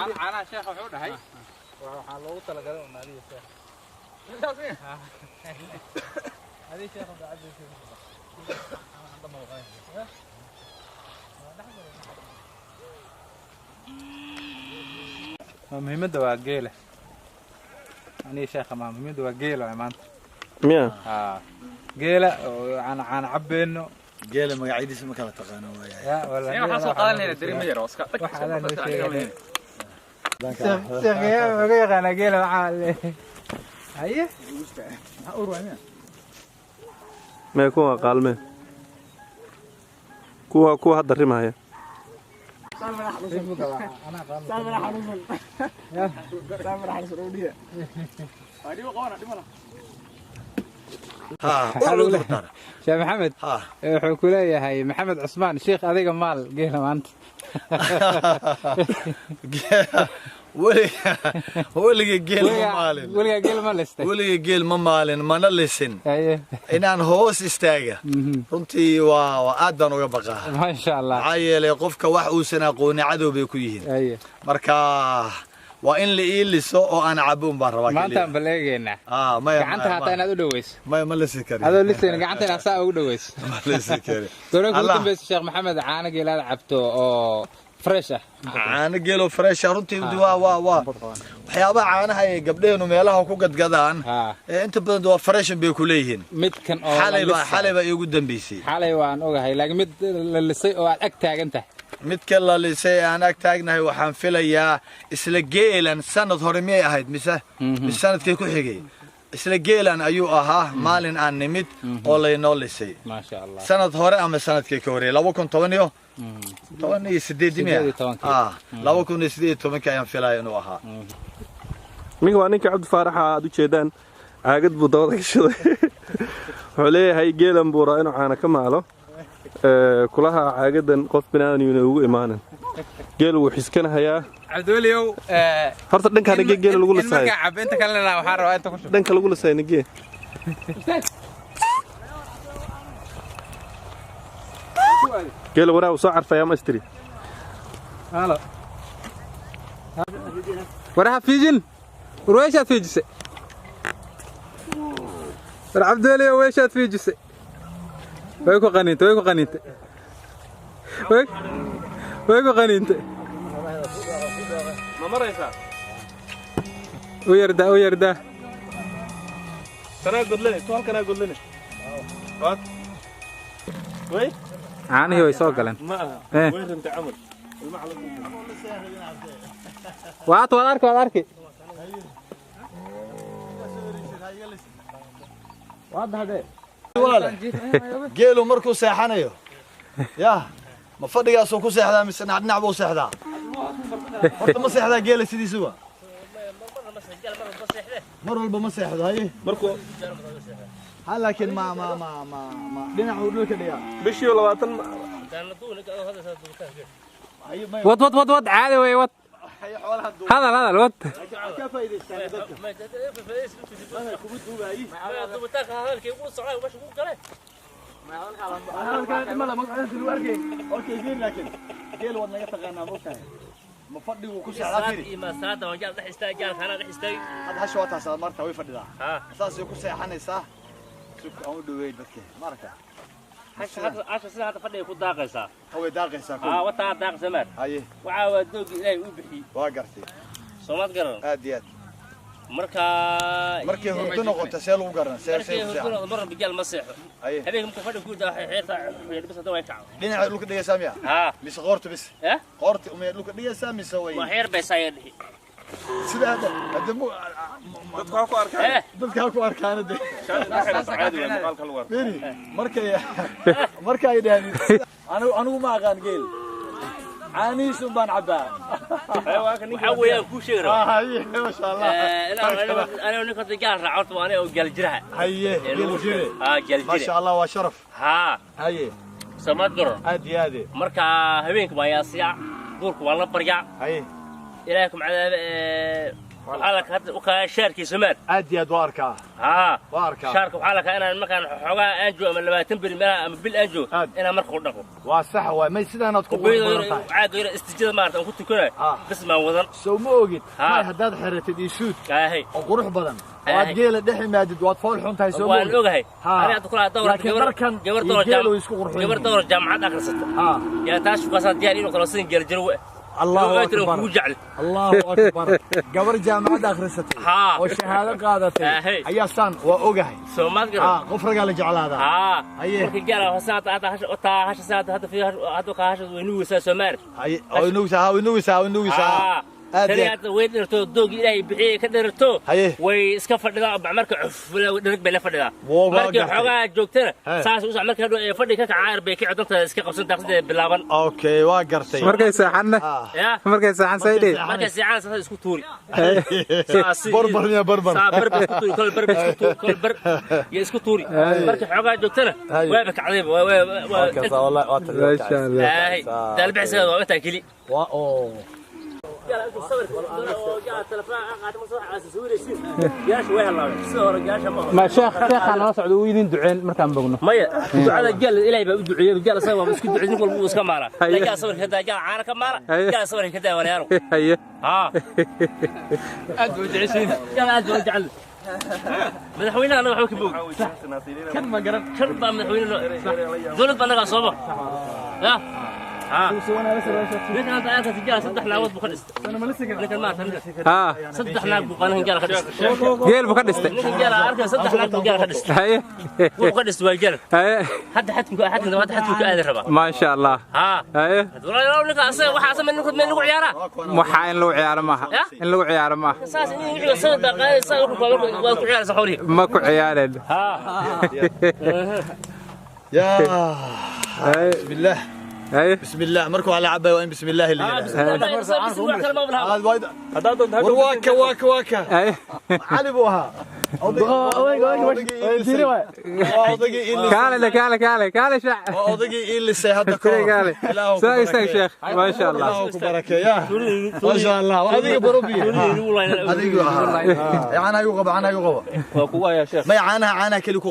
أنا شيخ وحود هاي وحلو تلقى نادي الشيخ هذه شيخ قاعد يشوف عنده موقعين مهمة واجيله أنا شيخ ما مهمة واجيله يا مان ميا جيله عن عبينه جيله ما قاعد يسمع كلا تقانو يا ولا يعني حصل قال لي الدريم يروس شيخ يا بقى أنا جيله معاه هيه ما يكون قال ما كوا هذا الرمى هي شيخ محمد حكولي هاي محمد عثمان شيخ هذيك مال قيله ما أنت ولي جيل ممالن ولي جيل ما لست ولي جيل ممالن ما نلسن inaan hoos istaaga runtii waa aad baan uga baqaa ma sha Allah ayay qofka wax uu san aqoon cadow bay ku yihiin marka waa in la iiliso oo aan caboon baan rabaa maanta baleegeena gacanta hata inaad u dhaweys ma lisi kari adoo lisin gacanta inaad saa ugu dhaweys ma lisi kari Allah Sheikh Maxamed caana geelada cabto oo fresh caana geelo fresh runtii waa waxyaabaha caanaha ay gabdheenu meelaha ku gadgadaan inta badan waa fresh bay ku leeyihiin midkan oo xalayba igu dambeysay xalay waan ogahay laakiin mid la lisay oo aad ag taagan tahay midka la lisay aan ag taagnahay waxaan filayaa isla geelan sanad hore miyay ahayd mise sanadkii ku xigay isla geelan ayuu ahaa maalin aan nimid oo la inoo lisay ma sha Allah sanad hore ama sanadkii ka hore 2010 ayaan filayaa inuu ahaa ninka waa ninka Cabdi Faarax aad u jeedaan caagad buu dawada gashaday wuxuu leeyahay geelan buu raa inuu caana ka maalo kulaha caagadan qof binaadaniina ugu imaanan geel wuu xiskanayaa Cabduliow horta dhanka geel lagu lisay marka cabinta kalena waxaan rabaa inta ku shub dhanka lagu lisay nigee geel waraa soo carfaya ma istiri halo waraha fiijin warweeshaad fiijisay war Cabduliow weeshaad fiijisay way ku qaniintay ma maraysa u yarda kana godlane soo halkana godlane waad way caanihi way soo galeen ma aha way rinta amal waad arki waad hade geelu markuu seexanayo yaa ma fadhigaasoo ku seexdaa mise dhinac buu seexdaa horta ma seexdaa geela sidiisuba mar walba ma seexdo haye markuu laakiin ma dhinac uu dhulka dhigaa bishii 20 wad caadi way wad هذا الوقت مفضي وكل شيء ما ساعة وجال رح يستاجر أنا رح يستاجر هذا هالشوات هذا مرته ويفضي ذا أساس يكون شيء حنيسة سك أو دويد بس مرته عشان سنة هذا فضي يكون داقسة هو داقسة وطا داقسة مات أيه وعاود دوق إليه وبحي واقرتي صمت قرن أديات مركي هردنا قلت سيل وقرن مركي هردنا مرة بجال مسيح أيه هذيك ممكن فضي يكون ده حيرتا بس هذا ويكع لين لوك دقيقة سامية مش غورت بس غورت أمي لوك دقيقة سامي سوي ما حير بيساير سيدا هذا مو dadka arkaan dadka ku arkaan de caadi waa maqaalka lagu arkaan markay dhaani anigu ma aqaan geel caaniisu baan cabaa waxa weeyaan ku sheegro haye ma sha Allah ana ninka gaal raacto waana oo gal jiraha haye geel jire gal jire ma sha Allah waa sharaf haye samad garan aad marka habeenka waa yaasiya duurku waa la baryaa haye إلهكم عذاب وحالك هذا وكان شاركي سمان أديد واركا واركا شارك وحالك أنا مكان حوجا أنجو من لما تنبري من بالأنجو أنا مرخو نقو وصح وما يصير أنا تكون عاد استجد مارت كنت كنا بس ما وضن سو موجد ما هداد حرت دي شوت هاي وقروح بدن وادجيل دحي ماجد واد فول حنتاي سو وان اوغاي انا ادخل دور جبر دور جامعه اخرست يا تاش قصاد ديال انه خلاصين جرجرو الله اكبر الله اكبر قبر جامعه اخرست وشهاده قادتي ايا سان واوغاي سوماد قفرق لا جعلادا ايه markii gaar ah saata hada saata hada fi hada qaash weynuusa Soomaali ay weynuusa هذا وين درتو دوق إلهي بحي كدرتو وي إسكافر لنا بعمرك درك بلا فردا مركي حاجة جوكتنا ساس وسع مركي فردي كك عار بيك عدنت إسكاف قصد تاخذ باللبن أوكي واقرتي مركي ساحنا مركي ساحن سيدي مركي ساحن ساس إسكوتوري بربر يا بربر بربر إسكوتوري كل بربر إسكوتوري كل بر يا إسكوتوري مركي حاجة جوكتنا وابك عظيم والله ما شاء الله ده البحث هذا وتأكلي ما شيخ أنا أصعد ويدين دعين مركان بقولنا ما على الجل إلهي بدعي الجل سوا بس كنت دعين كل موس كمارة لا صور كذا جال عارة كمارة جال صور كذا ولا يارو هي أدو دعيسين جال أدو جعل مدحوينا أنا وحوك بوك كم ما قرب شرب مدحوينا دولت بنا صوبه لا لكن أنت تجاه صدح ناقود بخدست أنا ما لسه لكن ما تنجح صدح ناقود بقانه جال خدست جيل بخدست لكن جال أركض صدح ناقود جال خدست هي وخدست والجال هي حد حتى كأذر ربع ما شاء الله هي والله لو لك أصلا وحاسة من لو عيارة محاين لو عيارة معها إن لو عيارة معها أساس إني يجي صدق قاعد يصير وكل عيارة صحوري ما كو عيارة يا بسم الله بسم الله مركو على عباية وين بسم الله اللي واكا علي بوها كالي شع أوضي اللي سيهدك ساي شيخ ما شاء الله ما شاء الله وهذه بروبي أنا يوغب يا شيخ ما عانها كلكو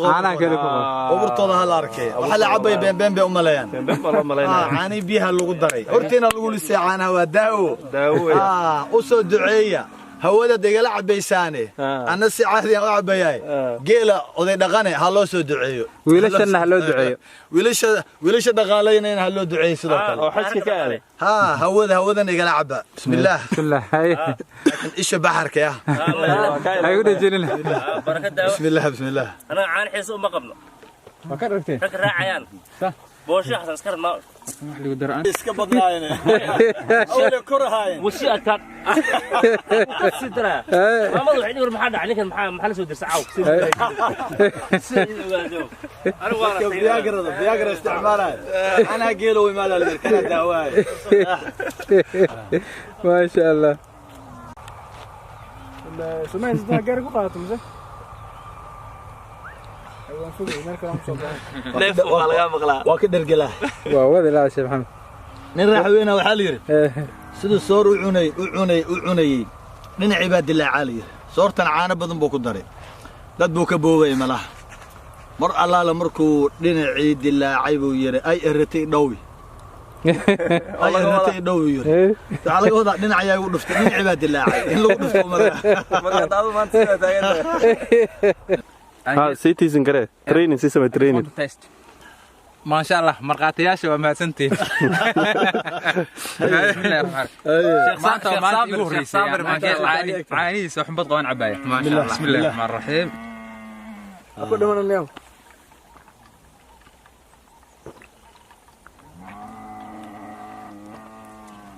وبرطولها الأركي وحلا عباية بين بأمليان عاني بيها اللي قدري أرتينا اللي قول الساعة وداو أصل دعية هو ده قال عبيساني أنا الساعة هذه عبياي قيل وذي دغني هلو سو دعيو ويلش إنه هلو دعيو ويلش دغالين إنه هلو دعيو سلوك وحسك كأني هو ده قال عبا بسم الله هاي لكن إيش بحرك يا هاي وده جنين بسم الله أنا عن حساب ما قبله ما كررتين فكر راعيان بوشي حسن سكر ما اسكبض لاينه اول كره هاي وشي اكثر سدره ما مضوا عندي محل عليك محل سود ساعه انا وانا بياقرا استعمالها انا قيلو ما لا كان دواي ما شاء الله سمعت انت قارق وقاتم زين وكدر قلاه وهذا لا شيخ محمد نراح وين وحالير سدو صور وعوني من عباد الله عالي صورتنا عانا بدن بو كدري dad buu ka boogay malaha mar allaala markuu dhinacii dilaacay buu yiri ay eratay dhawi waxa laga wadaa dhinacay uu dhuftay dhinacii baa dilaacay in lagu dhufto marka taadu maanta sida taageerada citizen kare training system training ما شاء الله مرقاتياش وما سنتين بسم الله الرحمن الرحيم صابر ما شاء الله عاني سوحبط قوان عباية ما شاء الله بسم الله الرحمن الرحيم أقول لهم اليوم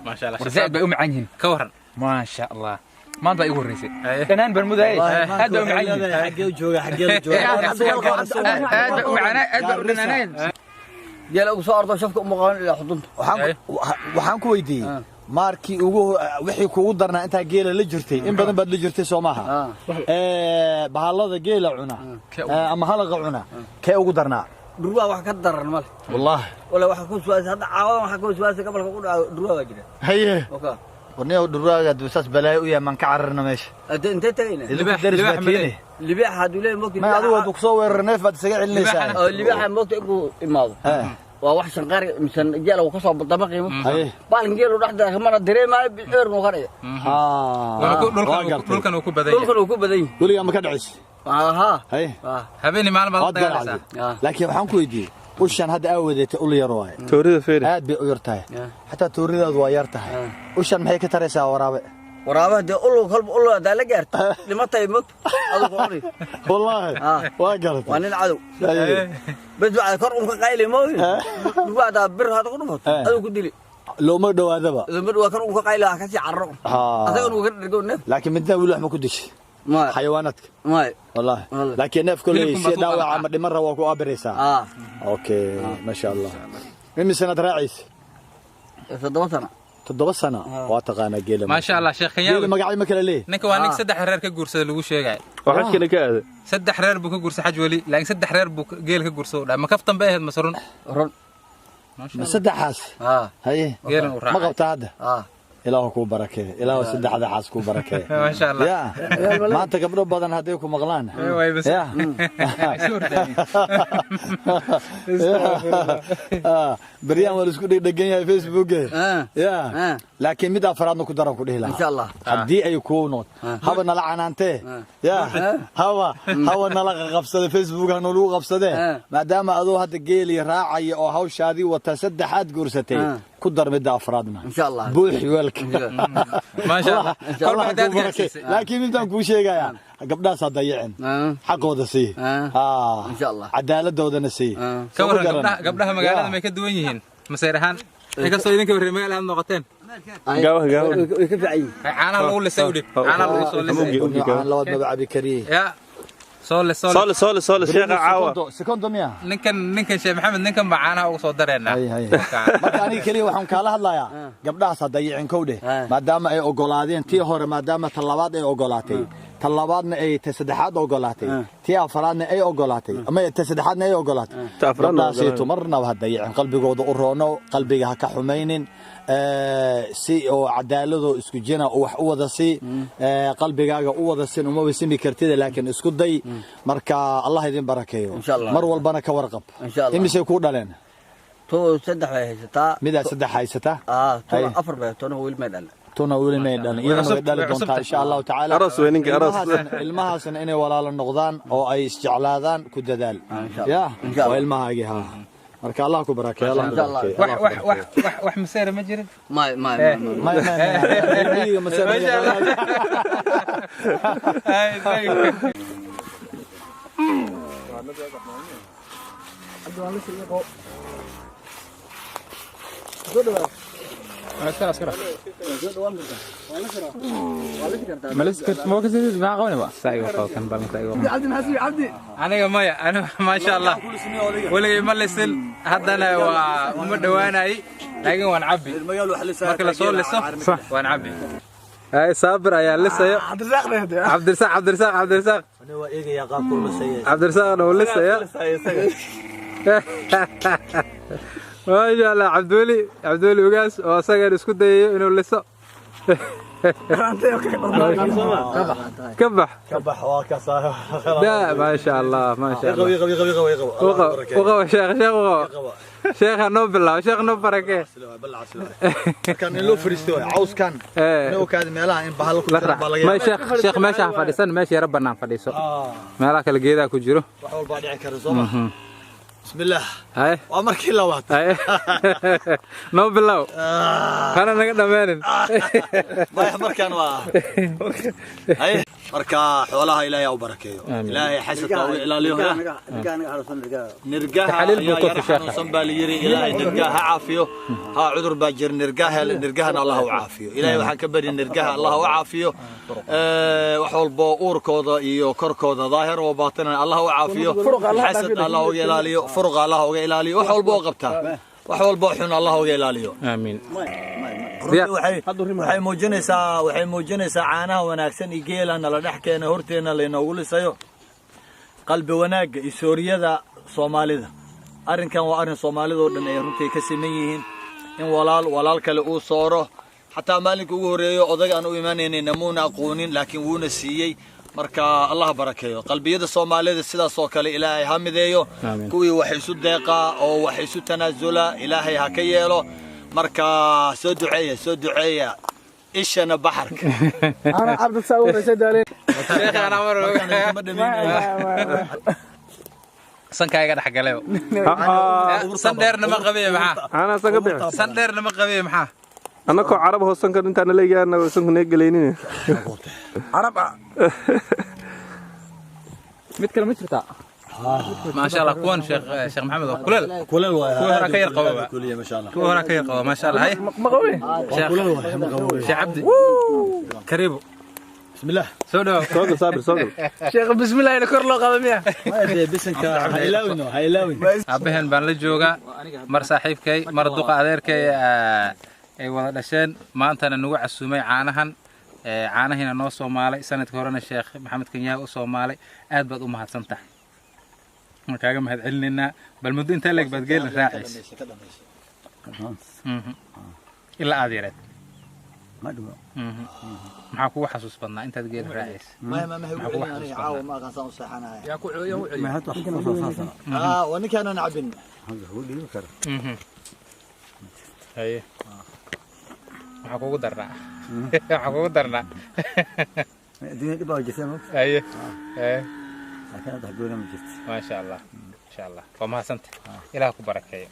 ما شاء الله زائد بأم عنهن كورن ما شاء الله ما ضايق الرئيسي كنان برمودا ايه هذا أم عنهن حقي وجوه هذا أم عنهن يلا ugu soo ordo shafka uma qaban ilaa xudunta waxaan ku weydiiyay markii ugu wixii kugu darnaa inta geela la jirtay in badan baad la jirtay Soomaha bahalada geela cuna ama halaqa cuna kee ugu darnaa durwa wax ka daran mal wallahi wala wax ku suwaas hada caawada wax ku suwaas qabalka ku dhaco durwa jira haye ورنيه ودراجة دوساس بلاي ويا من كعرنا ماشي انت تاينا اللي بيع هذول ممكن ما عدو دوك صور النيف بعد سجع اللسان اللي بيع ممكن يقول إماض وواحد شنقاري مثلا جاله وقصوا بالطبقي بالنجيل وراح ده كمان الدري ما بيعير مغرية دول كانوا كوب بدين دول يا ما كدعس هاي هبيني معنا بعض لكن waxaan ku weydiiyay ushan hadda aawade ul yar waay toorida feeri aad bay u yartahay hatta tooridaadu waa yartahay ushan maxay ka taraysaa waraabe de ul qalb ul da la gaarto limatay mug adu qori wallahi waa garat waa nin cadow bad baa kor ka qayli mooy bada bir hada ku dhufto adu ku dili looma dhawaadaba looma dhawa kan ka qayli ka si carro asaga uu ka dhigo neef laakiin midna wili wax ma ku dishay ما حيواناتك ما والله لكن نف كل شيء داوع ما دمر وكو ابريسا اوكي ما شاء الله من سنه راعيس 7 سنه واتقانا جيل ما شاء الله شيخ يا مقعي ما كلا ليه ninka waa nin 3 reer ka guursada lagu sheegay waxa kale ka aad 3 reer buu ka guursaday xaj wali laakiin 3 reer buu geel ka guursaday ma kaftan bay ahayd masrun ما صدحاس هي ما قبت هذا إلهه كو بركة إلهه سد حدا حاس كو بركة ما شاء الله يا ما أنت قبل بدن هديكم مغلان يا بريان ورسكو دقيقة في فيسبوك يا لكن متى فرادنا كدرا كله لا إن شاء الله هدي أيكونوا هوا نلعن أنت يا هوا نلعن قبصة فيسبوك هنلو قبصة ما دام أذو هاد الجيل راعي أو هاو شادي وتصدق حد جرستي كدر مدى أفرادنا إن شاء الله بوحي ولك ما شاء الله كل بعدين لكن أنت كل شيء يا قبلها صديعن حقه دسي إن شاء الله عدالة دودنا سي قبلها مقالة ما يكدون يهين مسيرهان إنك صيدين كبر مقالة هم نقطين قهوة كيف عين أنا الأول سعودي أنا الأول سعودي أنا لو أتبع بكريه يا صول شيخ عاوة سكوندو ميا ninkan sheekh maxamed ninkan bacaanaha ugu soo dareena marka aniga kaliya waxaan kala hadlayaa gabdhahaas hadayicin kowde maadaama ay ogolaadeen tii hore maadaama talabaad ay ogolaatay talabaadna ay saddexaad ogolaatay tii afraadna ay ogolaatay ama saddexaadna ay ogolaatay gabdhahaasi tumarna hadayicin qalbigooda u roono qalbiga ha ka xumaynin si oo cadaalado isku jina oo wax u wada si qalbigaaga u wada sin uma wismi kartida laakiin isku day marka Allah idin barakeeyo mar walbana ka warqab imise ku dhaleen to saddex haysataa mida saddex haysataa to afar bay toona wiil ma dhalan toona wiil ma dhalan iyadana way dhali doontaa insha Allah taala aras weyninka aras ilmahaasna inay walaalo noqdaan oo ay isjeclaadaan ku dadaal ya waa ilmahaaga ha marka Allah ku barakeeyo Allah wax maseer ma jirin ma maseer aniga maya ana ma sha Allah waligay ma lisil haddana waa uma dhawaanay laakiin waan cabbi marka la soo liso waan cabbi ay saabir ayaa lisayo cabdirasaaq waa eegaya qaabku lisay cabdirasaaq oo lisaya ما شاء الله عبدولي وقاس وصقر اسكو دايو انو لسو كبح لا ما شاء الله ما شاء الله غوي شيخ نوب الله شيخ نوب بركه كان لو فريستو عاوز كان انو كاد ميلها ان بحال ku ما شيخ ماشي فديسن ماشي ربنا فديسو ميلها kala geeda ku jiro wax walba dhici karo soo بسم الله هاي وامرك لوات هاي نو بالله انا نغا دمانين ما مركان وا هاي مركا xoolaha ilaahay u barakeeyo ilaahay xasata oo ilaaliyo nirgaha xalil buu ku sheekay sanbal yiri ilaahay nirgaha caafiyo ha cudur baa jir nirgahana Allah u caafiyo ilaahay waxaan ka bari nirgaha Allah u caafiyo wax walba uurkooda iyo korkooda daahir oo baatinan Allah u caafiyo xasad Allah u ilaaliyo فرق الله وإلهي وحول بوقبته وحول بوحنا الله وإلهي آمين waxay muujinaysaa caanaha wanaagsan iyo geelana la dhaxkeena horteena la inoogu lisayo qalbi wanaaga iyo sooriyada Soomaalida arrinkan waa arrin Soomaalida oo dhan ay runtii ka siman yihiin in walaal kale uu sooro xataa maalinka ugu horeeyo odag aan u imaanaynay namuuna aqoonin laakiin wuuna siiyey marka allah barakeeyo qalbiyada Soomaalida sidaas oo kale ilaahay ha mideeyo kuwii wax isu deeqaa oo wax isu tanaasula ilaahay ha ka yeelo marka soo duceeya ishana baxarka ana abdu saawir sadale sheekh ana mar sankayga dhaxgaleeyo san dheerna ma qabiyo maxaa ana sanka bixi san dheerna ma qabiyo maxaa anako carab hoosan ka inta leeyahay sanku neegaleynin arab mid kale ma jirta ما شاء الله كون شيخ محمد كلل كلل كير قوي كلية ما شاء الله كلل كير قوي ما شاء الله هاي مقوي شيخ عبدي كريبو بسم الله سودو صابر شيخ بسم الله إلى كرلو قدمية بسنك هيلاوي أبهن بان لجوجا مر صاحبكي مر دوق أديركي أي والله دشان ما أنت نوع السماء عانهن عانهن نو Soomaali sanad horena Sheekh Maxamed Kenyaa oo Soomaali aad baad u mahadsantahay markaaga mahad celinayna bal muddo inta leeg baad geel raacis ila aad yareed maxaa kugu xasuus badnaa intaad geel raacis يا كوعي ما هات وانا كان انا عبن هي maxaa kugu darnaa maxaa kugu darnaa الدنيا تبغى جسمك ايه لكن تحققنا من جد ما شاء الله ما شاء الله فما سنت إلهك بركة